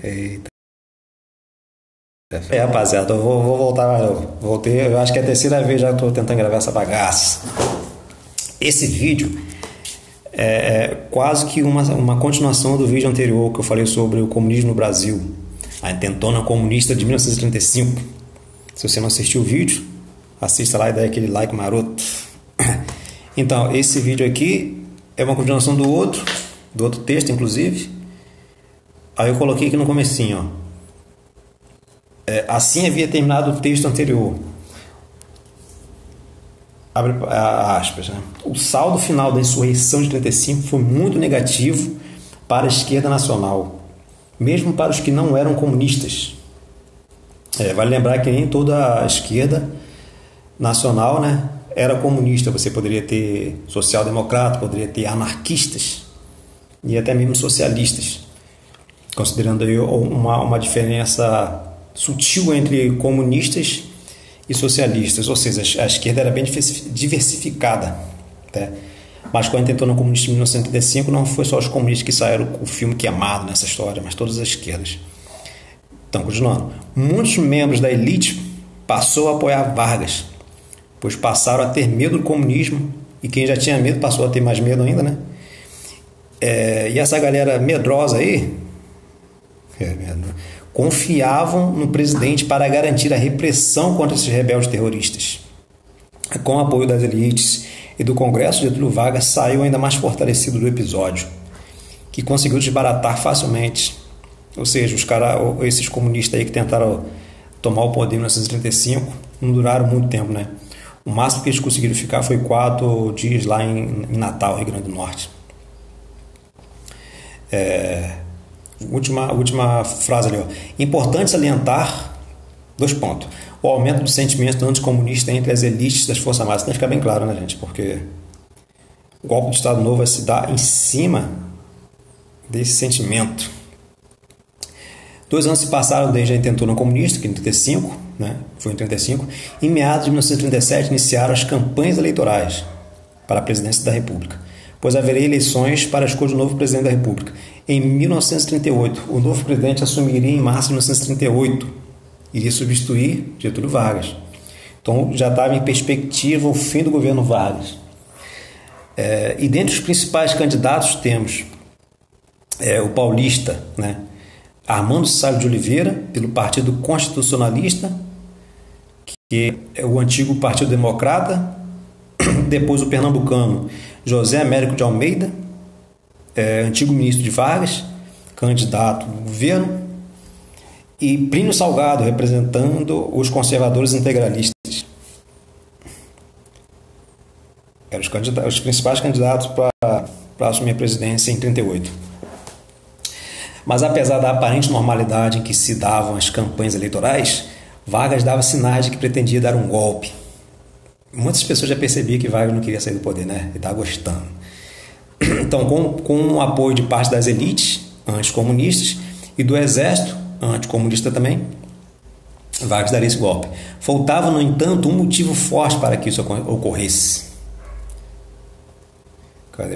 Eita. Rapaziada, eu vou voltar. Voltei, eu acho que é a terceira vez já que estou tentando gravar essa bagaça. Esse vídeo é quase que uma continuação do vídeo anterior que eu falei sobre o comunismo no Brasil, a intentona comunista de 1935. Se você não assistiu o vídeo, assista lá e dá aquele like maroto. Então, esse vídeo aqui é uma continuação do outro texto, inclusive. Aí eu coloquei aqui no comecinho, ó. Assim havia terminado o texto anterior. Abre aspas, né? O saldo final da insurreição de 35 foi muito negativo para a esquerda nacional, mesmo para os que não eram comunistas. Vale lembrar que nem toda a esquerda nacional, né, era comunista. Você poderia ter social-democrata, poderia ter anarquistas e até mesmo socialistas, considerando aí uma diferença sutil entre comunistas e socialistas, ou seja, a esquerda era bem diversificada, né? Mas quando tentou no comunismo em 1935, não foi só os comunistas que saíram com o filme queimado nessa história, mas todas as esquerdas. Então, continuando, muitos membros da elite passou a apoiar Vargas, pois passaram a ter medo do comunismo, e quem já tinha medo passou a ter mais medo ainda, né? E essa galera medrosa aí confiavam no presidente para garantir a repressão contra esses rebeldes terroristas. Com o apoio das elites e do Congresso, Getúlio Vargas saiu ainda mais fortalecido do episódio, que conseguiu desbaratar facilmente. Ou seja, esses comunistas aí que tentaram tomar o poder em 1935 não duraram muito tempo, né? O máximo que eles conseguiram ficar foi 4 dias lá em Natal, Rio Grande do Norte. Última frase ali, ó. Importante salientar 2 pontos. O aumento do sentimento anticomunista entre as elites das Forças Armadas. Tem que ficar bem claro, né, gente? Porque o golpe do Estado Novo vai se dar em cima desse sentimento. 2 anos se passaram desde a intentona comunista, que em 35, né? Foi em 35. Em meados de 1937 iniciaram as campanhas eleitorais para a presidência da República, pois haveria eleições para a escolha do novo presidente da República. Em 1938, o novo presidente assumiria em março de 1938, iria substituir Getúlio Vargas. Então já estava em perspectiva o fim do governo Vargas. E dentre os principais candidatos temos o paulista, né, Armando Salles de Oliveira, pelo Partido Constitucionalista, que é o antigo Partido Democrata. Depois o pernambucano José Américo de Almeida, antigo ministro de Vargas, candidato ao governo, e Plínio Salgado, representando os conservadores integralistas. Eram os principais candidatos para assumir a presidência em 1938. Mas apesar da aparente normalidade em que se davam as campanhas eleitorais, Vargas dava sinais de que pretendia dar um golpe. Muitas pessoas já percebiam que Vargas não queria sair do poder, né? Ele estava gostando. Então, com o apoio de parte das elites anticomunistas e do exército anticomunista também, Vargas daria esse golpe. Faltava, no entanto, um motivo forte para que isso ocorresse.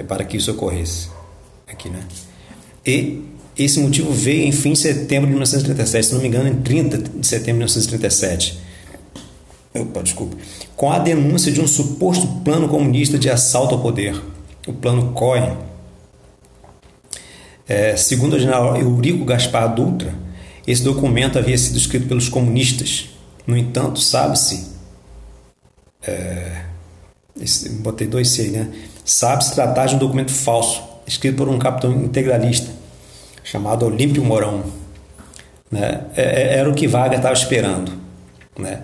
Para que isso ocorresse. Aqui, né? E esse motivo veio em fim de setembro de 1937, se não me engano, em 30 de setembro de 1937. Desculpa. Com a denúncia de um suposto plano comunista de assalto ao poder, o Plano Cohen. Segundo o general Eurico Gaspar Dutra, esse documento havia sido escrito pelos comunistas. No entanto, sabe-se, botei 2C, né? Sabe-se tratar de um documento falso, escrito por um capitão integralista chamado Olímpio Mourão, né? Era o que Vargas estava esperando, né?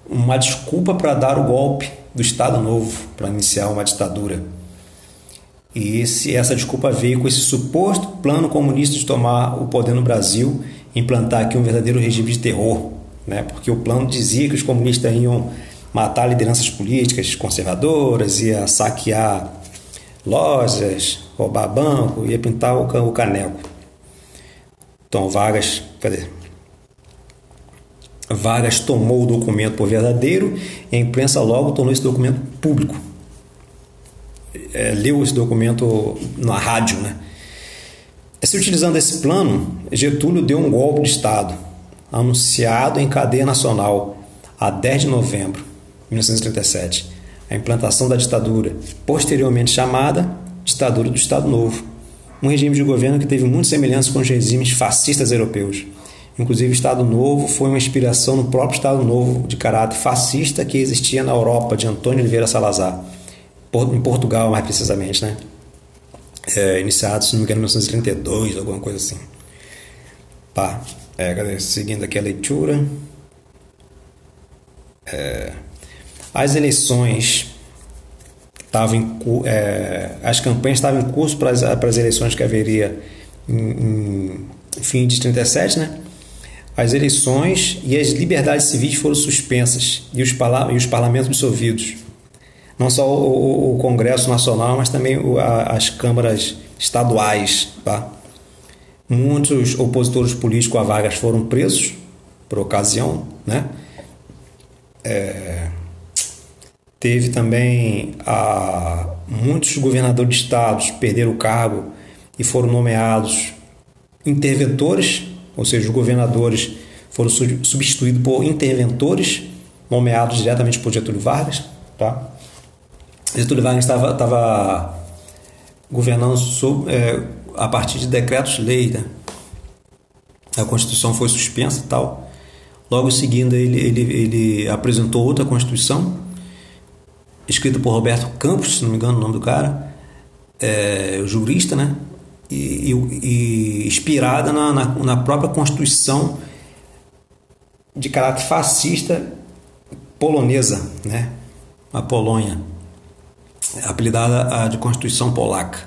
Uma desculpa para dar o golpe do Estado Novo, para iniciar uma ditadura. E essa desculpa veio com esse suposto plano comunista de tomar o poder no Brasil e implantar aqui um verdadeiro regime de terror, né? Porque o plano dizia que os comunistas iam matar lideranças políticas conservadoras, ia saquear lojas, roubar banco, ia pintar o caneco. Então Vargas tomou o documento por verdadeiro e a imprensa logo tornou esse documento público. Leu esse documento na rádio, né? Se utilizando esse plano, Getúlio deu um golpe de Estado, anunciado em cadeia nacional a 10 de novembro de 1937, a implantação da ditadura, posteriormente chamada Ditadura do Estado Novo, um regime de governo que teve muitas semelhanças com os regimes fascistas europeus. Inclusive, o Estado Novo foi uma inspiração no próprio Estado Novo de caráter fascista que existia na Europa, de Antônio Oliveira Salazar, em Portugal mais precisamente, né? Iniciado, se não me engano, em 1932, alguma coisa assim. Tá, seguindo aqui a leitura. As eleições estavam as campanhas estavam em curso para as eleições que haveria em fim de 37, né? As eleições e as liberdades civis foram suspensas e os parlamentos dissolvidos. Não só o Congresso Nacional, mas também as câmaras estaduais. Tá? Muitos opositores políticos a Vargas foram presos por ocasião. Né? Teve também muitos governadores de estados perderam o cargo e foram nomeados interventores, ou seja, os governadores foram substituídos por interventores nomeados diretamente por Getúlio Vargas. Tá? Getúlio Vargas estava governando a partir de decretos-lei. Né? A Constituição foi suspensa e tal. Logo em seguida, ele apresentou outra Constituição, escrita por Roberto Campos, se não me engano o nome do cara, jurista, né? E inspirada na própria Constituição de caráter fascista polonesa, né? A Polônia, apelidada de Constituição Polaca.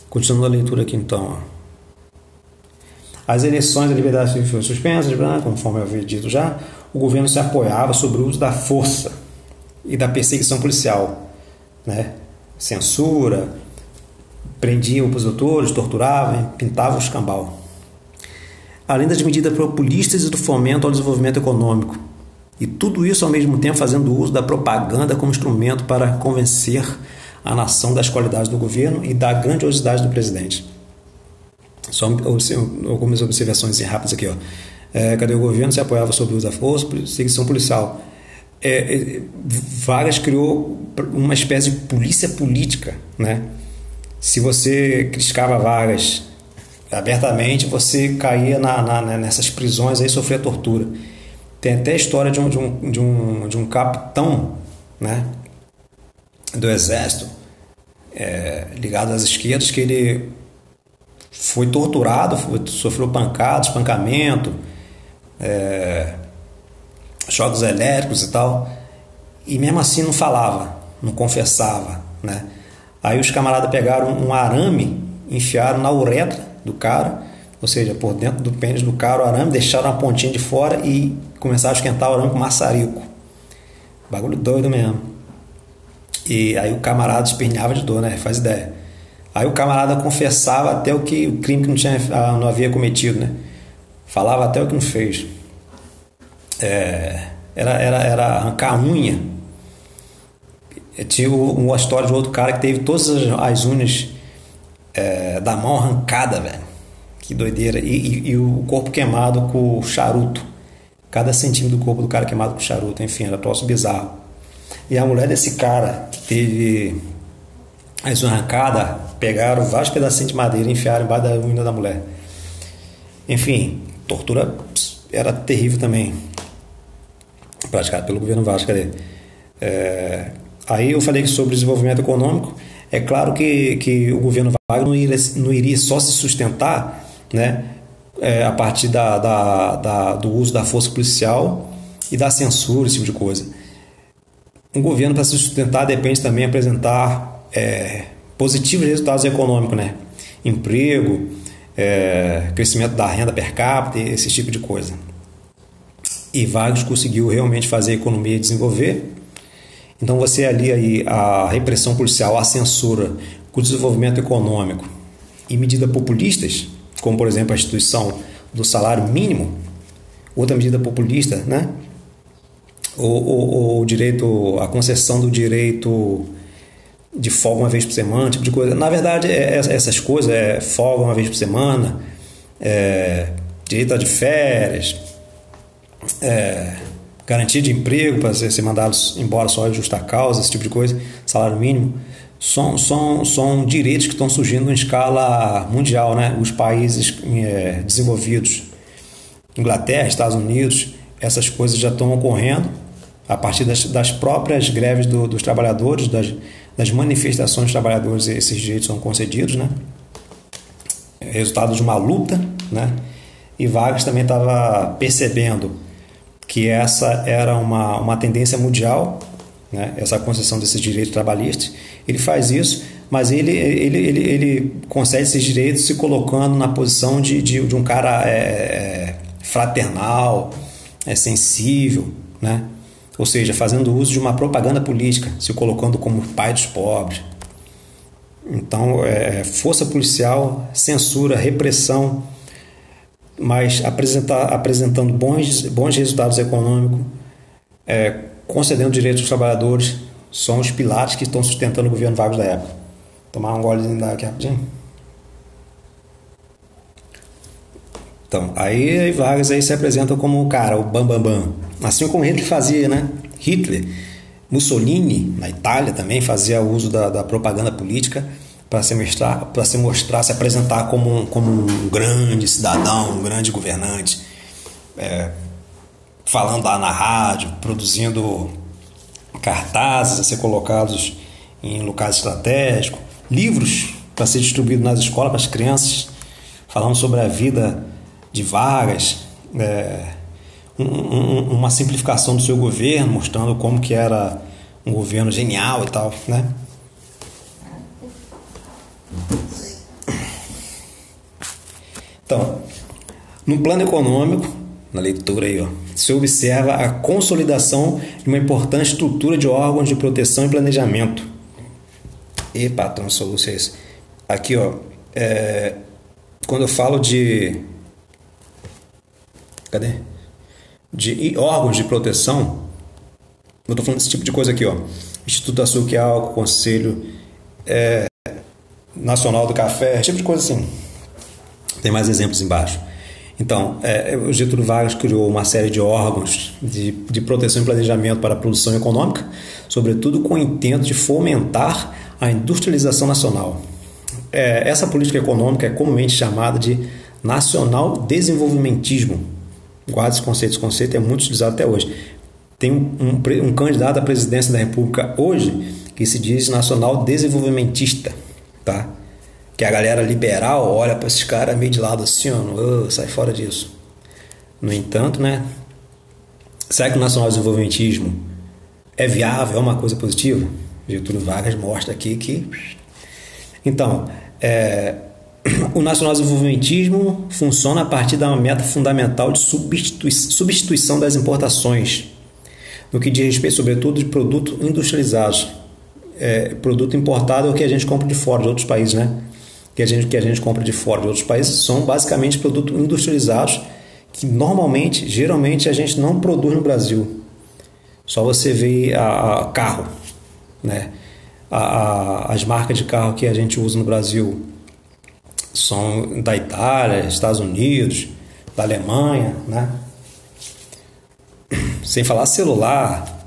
Continuando a leitura aqui então. As eleições da liberdade civil foram suspensas, conforme eu havia dito já. O governo se apoiava sobre o uso da força e da perseguição policial, né? Censura, prendia opositores, torturava, pintava o escambau. Além das medidas populistas e do fomento ao desenvolvimento econômico. E tudo isso ao mesmo tempo fazendo uso da propaganda como instrumento para convencer a nação das qualidades do governo e da grandiosidade do presidente. Só algumas observações rápidas aqui. Cadê o governo? Se apoiava sobre o uso da força, perseguição policial. Vargas criou uma espécie de polícia política, né? Se você criticava Vargas abertamente, você caía nessas prisões aí, sofria tortura. Tem até a história de um capitão, né, do exército, ligado às esquerdas, que ele foi torturado, sofreu pancadas, espancamento, choques elétricos e tal, e mesmo assim não falava, não confessava, né? Aí os camaradas pegaram um arame, enfiaram na uretra do cara, ou seja, por dentro do pênis do cara o arame, deixaram a pontinha de fora e começaram a esquentar o arame com maçarico. Bagulho doido mesmo. E aí o camarada esperneava de dor, né? Faz ideia. Aí o camarada confessava até o crime que não havia cometido, né? Falava até o que não fez. Era arrancar a unha. Tinha uma história de outro cara que teve todas as unhas da mão arrancada, velho. Que doideira. E o corpo queimado com charuto. Cada centímetro do corpo do cara queimado com charuto. Enfim, era um troço bizarro. E a mulher desse cara que teve as unhas arrancadas, pegaram vários pedacinhos de madeira e enfiaram embaixo da unha da mulher. Enfim, tortura era terrível também. Praticada pelo governo Vargas. Aí eu falei sobre desenvolvimento econômico. É claro que o governo Vargas não iria só se sustentar, né, a partir do uso da força policial e da censura, esse tipo de coisa. Um governo, para se sustentar, depende também de apresentar positivos resultados econômicos, né? Emprego, crescimento da renda per capita, esse tipo de coisa. E Vargas conseguiu realmente fazer a economia desenvolver. Então você alia aí a repressão policial, a censura, com o desenvolvimento econômico e medidas populistas, como por exemplo a instituição do salário mínimo, outra medida populista, né? O direito, a concessão do direito de folga uma vez por semana, tipo de coisa. Na verdade, essas coisas, folga uma vez por semana, direito a de férias, garantia de emprego para ser mandado embora só em justa causa, esse tipo de coisa, salário mínimo, são direitos que estão surgindo em escala mundial, né? Os países desenvolvidos, Inglaterra, Estados Unidos, essas coisas já estão ocorrendo a partir das próprias greves dos trabalhadores, das manifestações dos trabalhadores, esses direitos são concedidos, né? Resultado de uma luta, né? E Vargas também estava percebendo que essa era uma tendência mundial, né? Essa concessão desses direitos trabalhistas. Ele faz isso, mas ele concede esses direitos se colocando na posição de um cara fraternal, sensível, né? Ou seja, fazendo uso de uma propaganda política, se colocando como pai dos pobres. Então, força policial, censura, repressão, mas apresentando bons resultados econômicos, concedendo direitos aos trabalhadores, são os pilares que estão sustentando o governo Vargas da época. Tomar um golezinho daqui rapidinho. Então, aí Vargas aí se apresenta como o cara, o bambambam. Assim como Hitler fazia, né? Hitler, Mussolini, na Itália também fazia uso da propaganda política para se apresentar como um grande cidadão, um grande governante, falando lá na rádio, produzindo cartazes a ser colocados em locais estratégicos, livros para ser distribuídos nas escolas para as crianças, falando sobre a vida de Vargas, uma simplificação do seu governo, mostrando como que era um governo genial e tal, né? Então, no plano econômico, na leitura aí, se observa a consolidação de uma importante estrutura de órgãos de proteção e planejamento. E patrão, soluções. Aqui, quando eu falo de órgãos de proteção, eu estou falando desse tipo de coisa aqui, Instituto Açúcar e Álcool, Conselho Nacional do Café, esse tipo de coisa assim. Tem mais exemplos embaixo. Então, o Getúlio Vargas criou uma série de órgãos de proteção e planejamento para a produção econômica, sobretudo com o intento de fomentar a industrialização nacional. Essa política econômica é comumente chamada de nacional-desenvolvimentismo. Guarda esse conceito. Esse conceito é muito utilizado até hoje. Tem um candidato à presidência da República hoje que se diz nacional-desenvolvimentista, tá? Que a galera liberal olha para esses caras meio de lado assim, sai fora disso. No entanto, né? Será que o nacional-desenvolvimentismo é viável, é uma coisa positiva? Getúlio Vargas mostra aqui que... Então, o nacional-desenvolvimentismo funciona a partir da meta fundamental de substituição das importações, no que diz respeito, sobretudo, de produtos industrializados. Produto importado é o que a gente compra de fora, de outros países, né? Que a gente compra de fora de outros países são basicamente produtos industrializados que geralmente a gente não produz no Brasil. Só você vê carro, né? As marcas de carro que a gente usa no Brasil são da Itália, Estados Unidos, da Alemanha, né? Sem falar celular,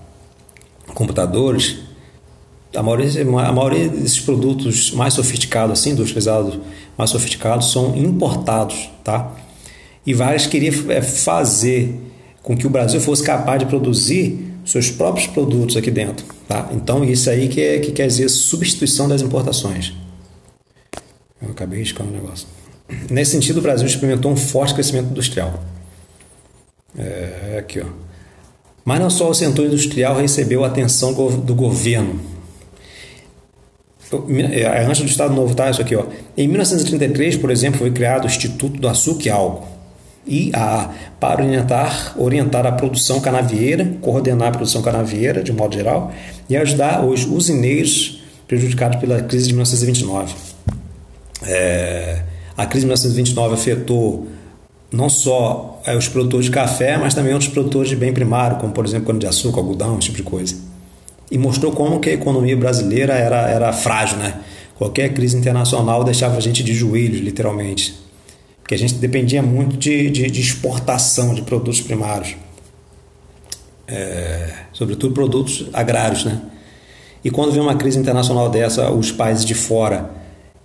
computadores. A maioria desses produtos mais sofisticados, assim, industrializados, mais sofisticados, são importados, tá? E Vargas queria fazer com que o Brasil fosse capaz de produzir seus próprios produtos aqui dentro, tá? Então, isso aí que quer dizer substituição das importações. Eu acabei riscando o negócio. Nesse sentido, o Brasil experimentou um forte crescimento industrial. Aqui, Mas não só o setor industrial recebeu a atenção do governo. Antes do Estado Novo, tá? Isso aqui, Em 1933, por exemplo, foi criado o Instituto do Açúcar e Álcool, IAA, para orientar a produção canavieira, coordenar a produção canavieira, de modo geral, e ajudar os usineiros prejudicados pela crise de 1929. A crise de 1929 afetou não só os produtores de café, mas também outros produtores de bem primário, como, por exemplo, cana-de-açúcar, algodão, esse tipo de coisa. e mostrou como que a economia brasileira era frágil, né? Qualquer crise internacional deixava a gente de joelhos, literalmente, porque a gente dependia muito de exportação de produtos primários, sobretudo produtos agrários, né? E quando vem uma crise internacional dessa, os países de fora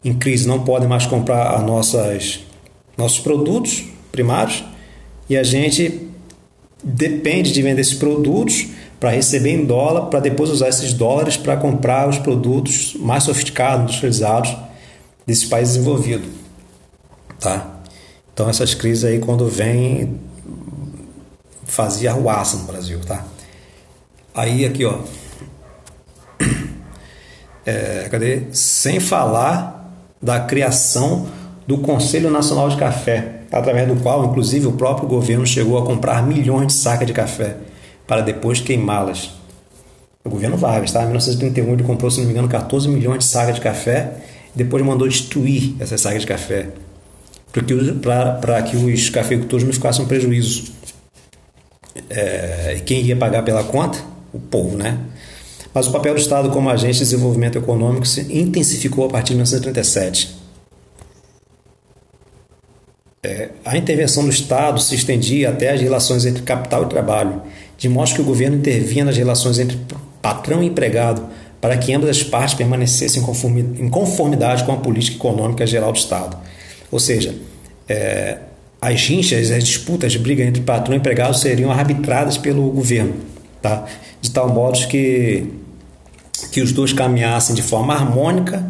em crise não podem mais comprar nossos produtos primários e a gente depende de vender esses produtos para receber em dólar, para depois usar esses dólares para comprar os produtos mais sofisticados, industrializados desses países desenvolvidos, tá? Então essas crises aí, quando vem, fazia arruaça no Brasil, tá? Aí aqui, ó, cadê? Sem falar da criação do Conselho Nacional de Café, através do qual, inclusive, o próprio governo chegou a comprar milhões de sacas de café para depois queimá-las. O governo Vargas, tá? Em 1931 ele comprou, se não me engano, 14 milhões de sacas de café e depois mandou destruir essas sacas de café para que os cafeicultores não ficassem em prejuízo. E quem ia pagar pela conta? O povo, né? Mas o papel do Estado como agente de desenvolvimento econômico se intensificou a partir de 1937. A intervenção do Estado se estendia até as relações entre capital e trabalho, de modo que o governo intervinha nas relações entre patrão e empregado para que ambas as partes permanecessem em conformidade com a política econômica geral do Estado. Ou seja, as rinchas, as disputas, as brigas entre patrão e empregado seriam arbitradas pelo governo, tá? De tal modo que os dois caminhassem de forma harmônica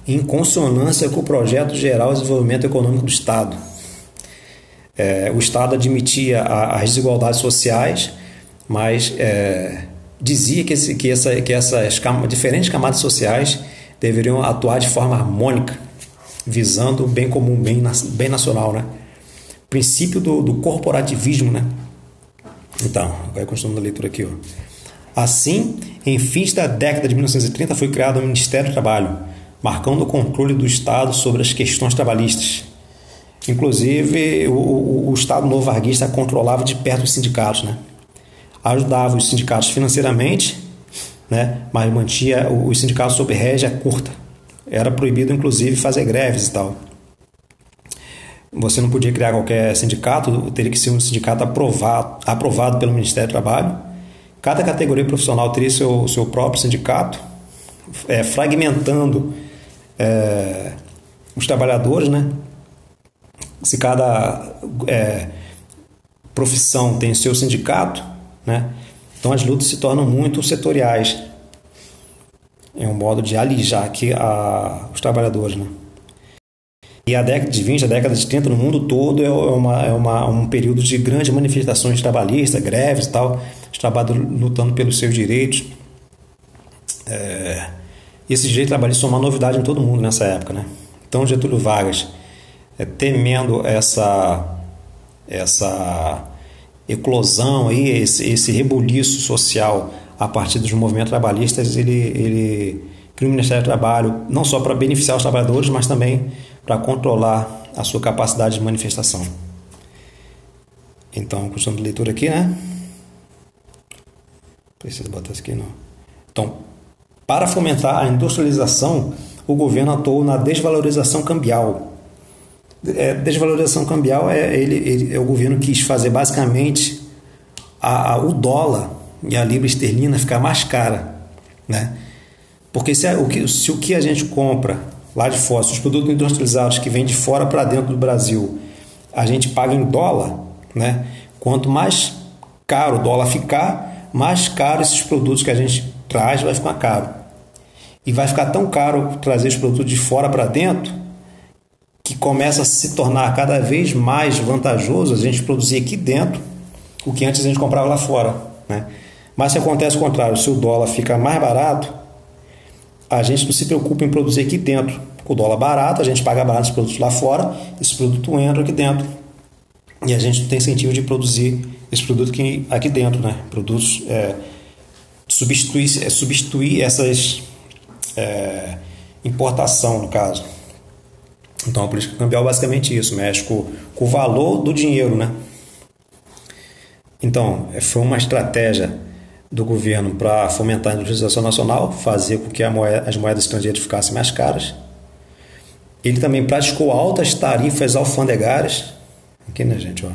em consonância com o projeto geral de desenvolvimento econômico do Estado. O Estado admitia as desigualdades sociais, mas dizia que essas diferentes camadas sociais deveriam atuar de forma harmônica, visando o bem comum, bem nacional, né? Princípio do corporativismo, né? Então, vai continuando a leitura aqui, ó. Assim, em fins da década de 1930 foi criado o Ministério do Trabalho, marcando o controle do Estado sobre as questões trabalhistas. Inclusive, o Estado novo varguista controlava de perto os sindicatos, né? Ajudava os sindicatos financeiramente, né? Mas mantinha os sindicatos sob rédea curta. Era proibido, inclusive, fazer greves e tal. Você não podia criar qualquer sindicato, teria que ser um sindicato aprovado pelo Ministério do Trabalho. Cada categoria profissional teria seu próprio sindicato, fragmentando os trabalhadores, né? Se cada profissão tem seu sindicato, né? Então as lutas se tornam muito setoriais. É um modo de alijar aqui os trabalhadores, né? E a década de 20, a década de 30 no mundo todo um período de grandes manifestações trabalhistas, greves e tal, os trabalhadores lutando pelos seus direitos. E esses direitos trabalhistas são uma novidade em todo mundo nessa época, né? Então Getúlio Vargas, temendo essa eclosão aí, esse rebuliço social a partir dos movimentos trabalhistas, ele cria o Ministério do Trabalho não só para beneficiar os trabalhadores, mas também para controlar a sua capacidade de manifestação. Então, continuando a leitura aqui, né? Preciso botar isso aqui, não. Então, para fomentar a industrialização, o governo atuou na desvalorização cambial. Desvalorização cambial o governo quis fazer basicamente o dólar e a libra esterlina ficar mais cara, né? Porque se o que a gente compra lá de fora, se os produtos industrializados que vêm de fora para dentro do Brasil, a gente paga em dólar, né? Quanto mais caro o dólar ficar, mais caro esses produtos que a gente traz vai ficar caro. E vai ficar tão caro trazer os produtos de fora para dentro que começa a se tornar cada vez mais vantajoso a gente produzir aqui dentro o que antes a gente comprava lá fora, né? Mas se acontece o contrário, se o dólar fica mais barato, a gente não se preocupa em produzir aqui dentro. Com o dólar barato, a gente paga barato os produtos lá fora, esse produto entra aqui dentro. E a gente não tem incentivo de produzir esse produto aqui dentro, né? Produtos substituir essas importação, no caso. Então a política cambial é basicamente isso, mexe com o valor do dinheiro, né? Então, foi uma estratégia do governo para fomentar a industrialização nacional, fazer com que as moedas estrangeiras ficassem mais caras. Ele também praticou altas tarifas alfandegárias. Aqui, né, gente? Ó.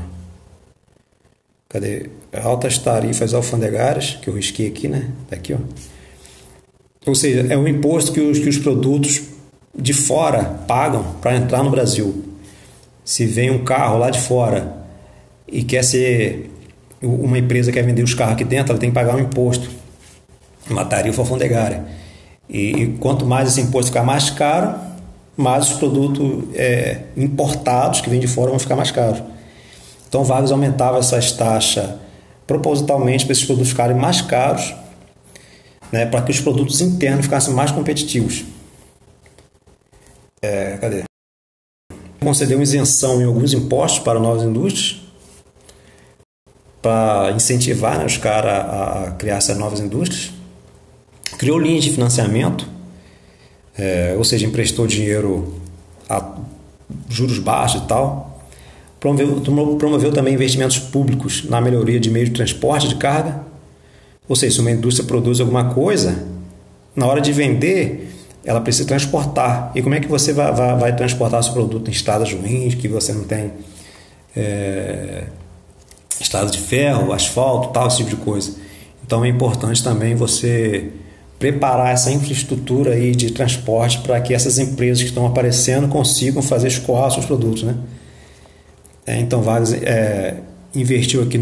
Cadê? Altas tarifas alfandegárias, que eu risquei aqui, né? Tá aqui, ó. Ou seja, é um imposto que os produtos de fora pagam para entrar no Brasil. Se vem um carro lá de fora e quer ser uma empresa que quer vender os carros aqui dentro, ela tem que pagar um imposto, uma tarifa alfandegária. E quanto mais esse imposto ficar mais caro, mais os produtos importados que vêm de fora vão ficar mais caros. Então, Vargas aumentava essas taxas propositalmente para esses produtos ficarem mais caros, né, para que os produtos internos ficassem mais competitivos. Cadê? Concedeu isenção em alguns impostos para novas indústrias, para incentivar, né, os caras a criar essas novas indústrias. Criou linhas de financiamento, ou seja, emprestou dinheiro a juros baixos e tal. Promoveu também investimentos públicos na melhoria de meios de transporte de carga. Ou seja, se uma indústria produz alguma coisa, na hora de vender, ela precisa transportar. E como é que você vai transportar seu produto em estradas ruins, que você não tem estrada de ferro, asfalto, tal, esse tipo de coisa. Então é importante também você preparar essa infraestrutura aí de transporte para que essas empresas que estão aparecendo consigam fazer escoar seus produtos, né? Então Vargas investiu aqui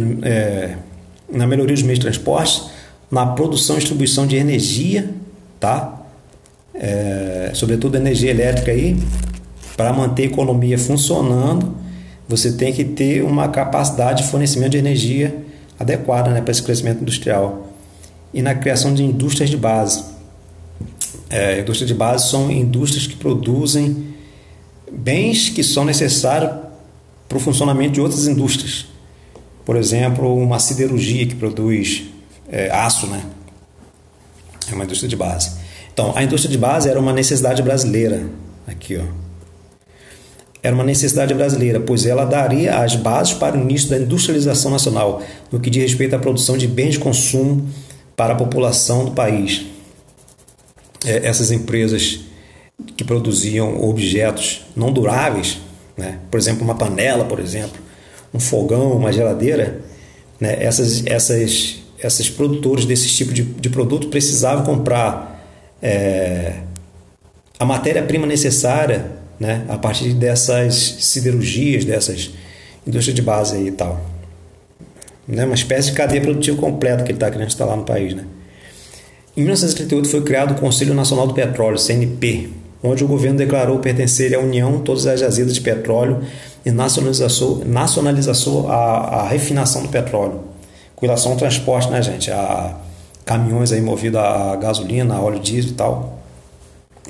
na melhoria dos meios de transporte, na produção e distribuição de energia, tá? Sobretudo energia elétrica aí, para manter a economia funcionando, você tem que ter uma capacidade de fornecimento de energia adequada, né, para esse crescimento industrial. E na criação de indústrias de base. Indústrias de base são indústrias que produzem bens que são necessários para o funcionamento de outras indústrias. Por exemplo, uma siderurgia que produz aço, né? É uma indústria de base. Então, a indústria de base era uma necessidade brasileira. Aqui, ó. Era uma necessidade brasileira, pois ela daria as bases para o início da industrialização nacional, no que diz respeito à produção de bens de consumo para a população do país. Essas empresas que produziam objetos não duráveis, né? Por exemplo, uma panela, por exemplo, um fogão, uma geladeira, né? Esses produtores desse tipo de produto precisavam comprar a matéria-prima necessária, né, a partir dessas siderurgias, dessas indústrias de base aí e tal. Né, uma espécie de cadeia produtiva completa que ele está querendo instalar no país. Né? Em 1938 foi criado o Conselho Nacional do Petróleo, CNP, onde o governo declarou pertencer à União todas as jazidas de petróleo e nacionalizou a refinação do petróleo, com relação ao transporte, né, gente? A caminhões aí movidos a gasolina, a óleo diesel e tal.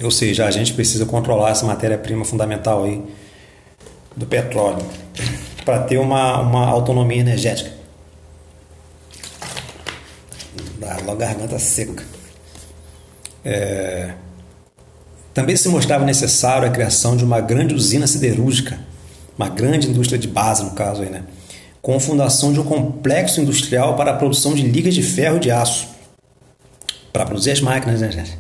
Ou seja, a gente precisa controlar essa matéria-prima fundamental aí do petróleo para ter uma autonomia energética. Dá logo a garganta seca. Também se mostrava necessário a criação de uma grande usina siderúrgica, uma grande indústria de base, no caso aí, né? Com a fundação de um complexo industrial para a produção de ligas de ferro e de aço, para produzir as máquinas, né, gente?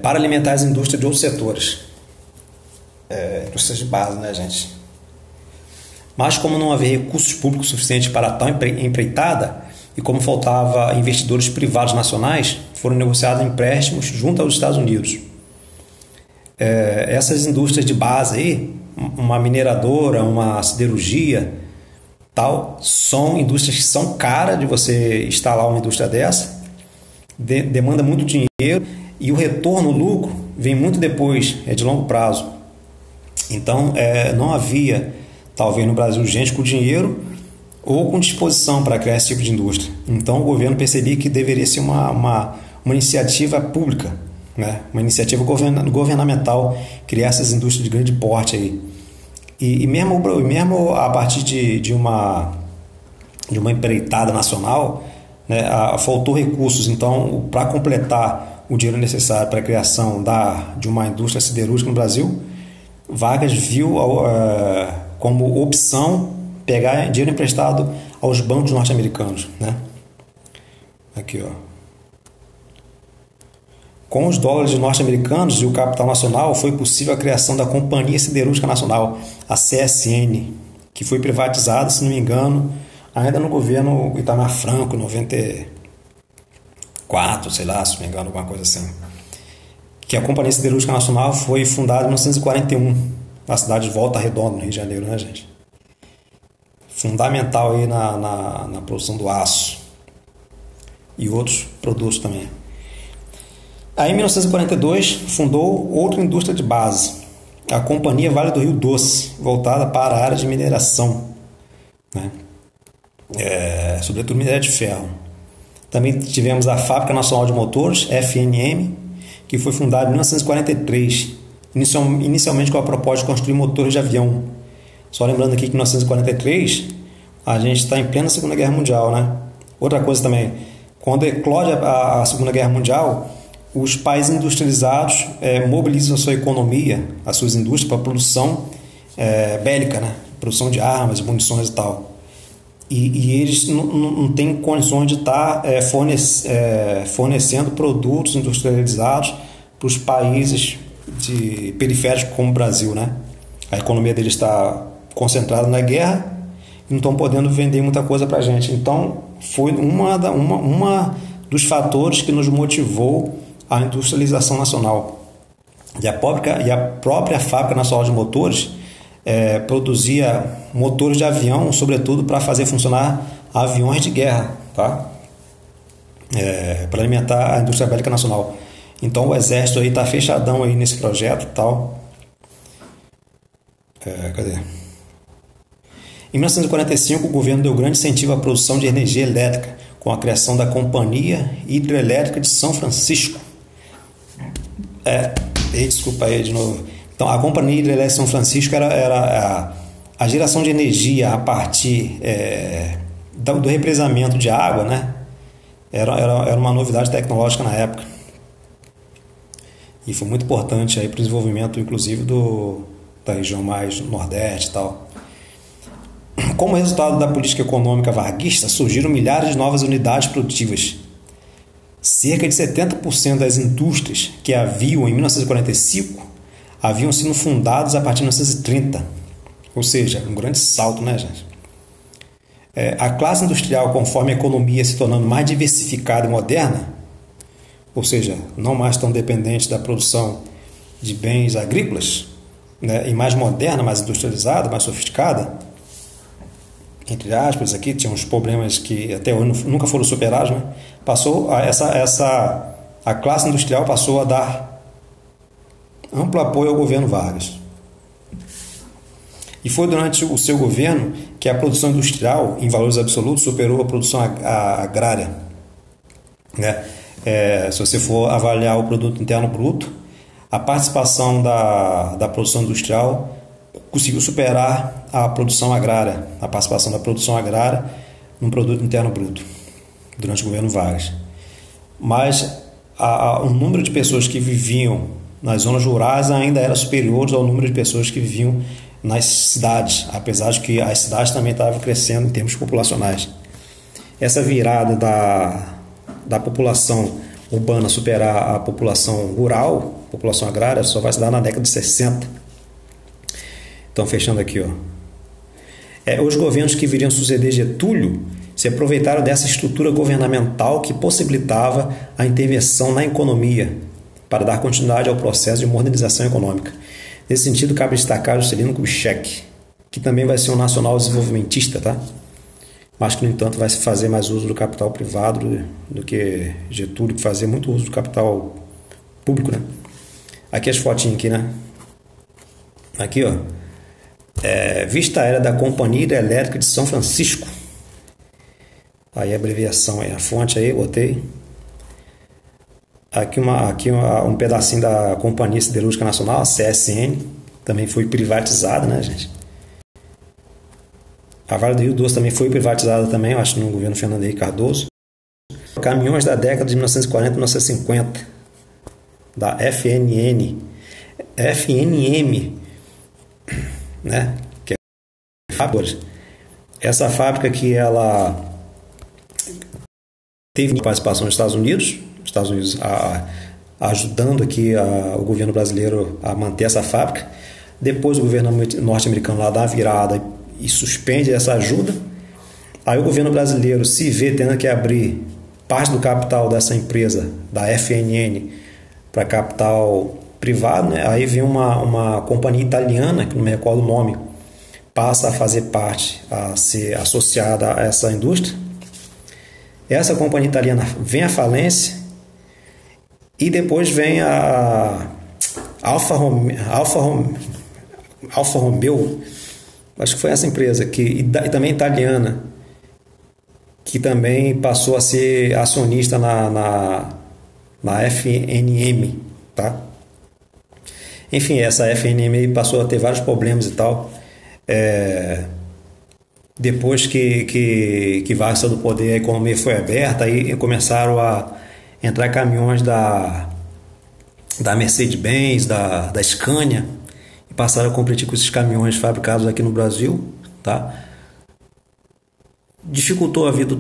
Para alimentar as indústrias de outros setores. Indústrias de base, né, gente? Mas como não havia recursos públicos suficientes para tal empreitada e como faltava investidores privados nacionais, foram negociados empréstimos junto aos Estados Unidos. Essas indústrias de base aí, uma mineradora, uma siderurgia, tal, são indústrias que são caras de você instalar uma indústria dessa, demanda muito dinheiro e o retorno, o lucro, vem muito depois, é de longo prazo. Então, não havia, talvez no Brasil, gente com dinheiro ou com disposição para criar esse tipo de indústria. Então, o governo percebia que deveria ser uma iniciativa pública, né? Uma iniciativa governamental, criar essas indústrias de grande porte aí. E mesmo a partir de uma empreitada nacional, né, faltou recursos. Então, para completar o dinheiro necessário para a criação de uma indústria siderúrgica no Brasil, Vargas viu como opção pegar dinheiro emprestado aos bancos norte-americanos, né? Aqui, ó. Com os dólares norte-americanos e o capital nacional, foi possível a criação da Companhia Siderúrgica Nacional, a CSN, que foi privatizada, se não me engano, ainda no governo Itamar Franco, em 94, sei lá, se não me engano, alguma coisa assim. Que a Companhia Siderúrgica Nacional foi fundada em 1941, na cidade de Volta Redonda, no Rio de Janeiro, né, gente? Fundamental aí na produção do aço e outros produtos também. Aí, em 1942, fundou outra indústria de base, a Companhia Vale do Rio Doce, voltada para a área de mineração, né? Sobretudo minério de ferro. Também tivemos a Fábrica Nacional de Motores, FNM, que foi fundada em 1943, inicialmente com a proposta de construir motores de avião. Só lembrando aqui que em 1943 a gente está em plena Segunda Guerra Mundial, né? Outra coisa também, quando eclode a Segunda Guerra Mundial, os países industrializados mobilizam a sua economia, as suas indústrias para a produção bélica, né? Produção de armas, munições e tal. E eles não têm condições de estar fornecendo produtos industrializados para os países periféricos como o Brasil, né? A economia deles está concentrada na guerra e não estão podendo vender muita coisa para a gente. Então, foi uma dos fatores que nos motivou a industrialização nacional. E a própria Fábrica Nacional de Motores produzia motores de avião, sobretudo para fazer funcionar aviões de guerra, tá? Para alimentar a indústria bélica nacional. Então o exército aí está fechadão aí nesse projeto e tal. Cadê? Em 1945, o governo deu grande incentivo à produção de energia elétrica com a criação da Companhia Hidrelétrica de São Francisco. Desculpa aí de novo. Então, a Companhia Hidrelétrica de São Francisco era a geração de energia a partir do represamento de água, né? Era uma novidade tecnológica na época. E foi muito importante para o desenvolvimento, inclusive, da região mais nordeste e tal. Como resultado da política econômica varguista, surgiram milhares de novas unidades produtivas. Cerca de 70% das indústrias que haviam em 1945 haviam sido fundadas a partir de 1930. Ou seja, um grande salto, né, gente? A classe industrial, conforme a economia ia se tornando mais diversificada e moderna, ou seja, não mais tão dependente da produção de bens agrícolas, né, e mais moderna, mais industrializada, mais sofisticada, entre aspas, aqui tinha uns problemas que até hoje nunca foram superados, né? A classe industrial passou a dar amplo apoio ao governo Vargas. E foi durante o seu governo que a produção industrial, em valores absolutos, superou a produção agrária, né? Se você for avaliar o produto interno bruto, a participação da produção industrial conseguiu superar a produção agrária, a participação da produção agrária no produto interno bruto durante o governo Vargas. Mas o número de pessoas que viviam nas zonas rurais ainda era superior ao número de pessoas que viviam nas cidades, apesar de que as cidades também estavam crescendo em termos populacionais. Essa virada da população urbana superar a população rural, população agrária, só vai se dar na década de 60. Então, fechando aqui, os governos que viriam suceder Getúlio se aproveitaram dessa estrutura governamental que possibilitava a intervenção na economia para dar continuidade ao processo de modernização econômica. Nesse sentido, cabe destacar Juscelino Kubitschek, que também vai ser um nacional desenvolvimentista, tá? Mas que, no entanto, vai fazer mais uso do capital privado do que Getúlio, que fazia muito uso do capital público, né? Aqui as fotinhas aqui, né? Aqui, vista aérea da Companhia Hidrelétrica de São Francisco. Aí a abreviação, a fonte aí, botei. Aqui um pedacinho da Companhia Siderúrgica Nacional, a CSN, também foi privatizada, né, gente? A Vale do Rio Doce também foi privatizada também, eu acho, no governo Fernando Henrique Cardoso. Caminhões da década de 1940 e 1950, da FNM, né? Que é fábrica. Essa fábrica que ela teve participação dos Estados Unidos ajudando aqui o governo brasileiro a manter essa fábrica. Depois o governo norte-americano lá dá a virada e suspende essa ajuda. Aí o governo brasileiro se vê tendo que abrir parte do capital dessa empresa, da FNN, para capital privado, né? Aí vem uma companhia italiana, que não me recordo o nome, passa a fazer parte, a ser associada a essa indústria. Essa companhia italiana vem à falência e depois vem a Alfa Romeo, acho que foi essa empresa, e também italiana, que também passou a ser acionista na FNM, tá? Enfim, essa FNM passou a ter vários problemas e tal. Depois que Vargas saiu do poder, a economia foi aberta, aí começaram a entrar caminhões da Mercedes-Benz, da Scania, e passaram a competir com esses caminhões fabricados aqui no Brasil, tá? Dificultou a vida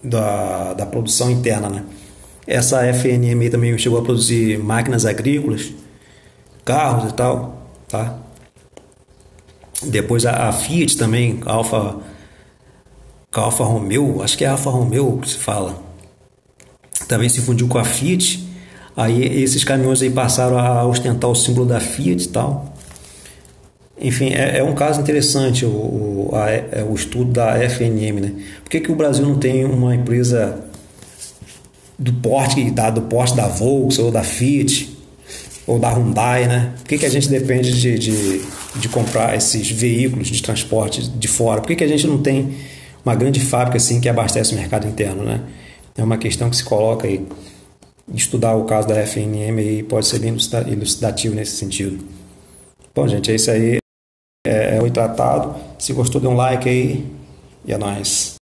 da produção interna, né? Essa FNM também chegou a produzir máquinas agrícolas, carros e tal, tá? Depois a Fiat também, a Alfa Romeo, acho que é a Alfa Romeo que se fala, também se fundiu com a Fiat. Aí esses caminhões aí passaram a ostentar o símbolo da Fiat e tal. Enfim, é um caso interessante o estudo da FNM, né? Por que o Brasil não tem uma empresa do porte da Volkswagen ou da Fiat ou da Hyundai, né? Por que a gente depende de comprar esses veículos de transporte de fora? Por que a gente não tem uma grande fábrica assim que abastece o mercado interno, né? É uma questão que se coloca aí. Estudar o caso da FNM aí pode ser bem elucidativo nesse sentido. Bom, gente, é isso aí. Foi tratado. Se gostou, dê um like aí. E é nóis.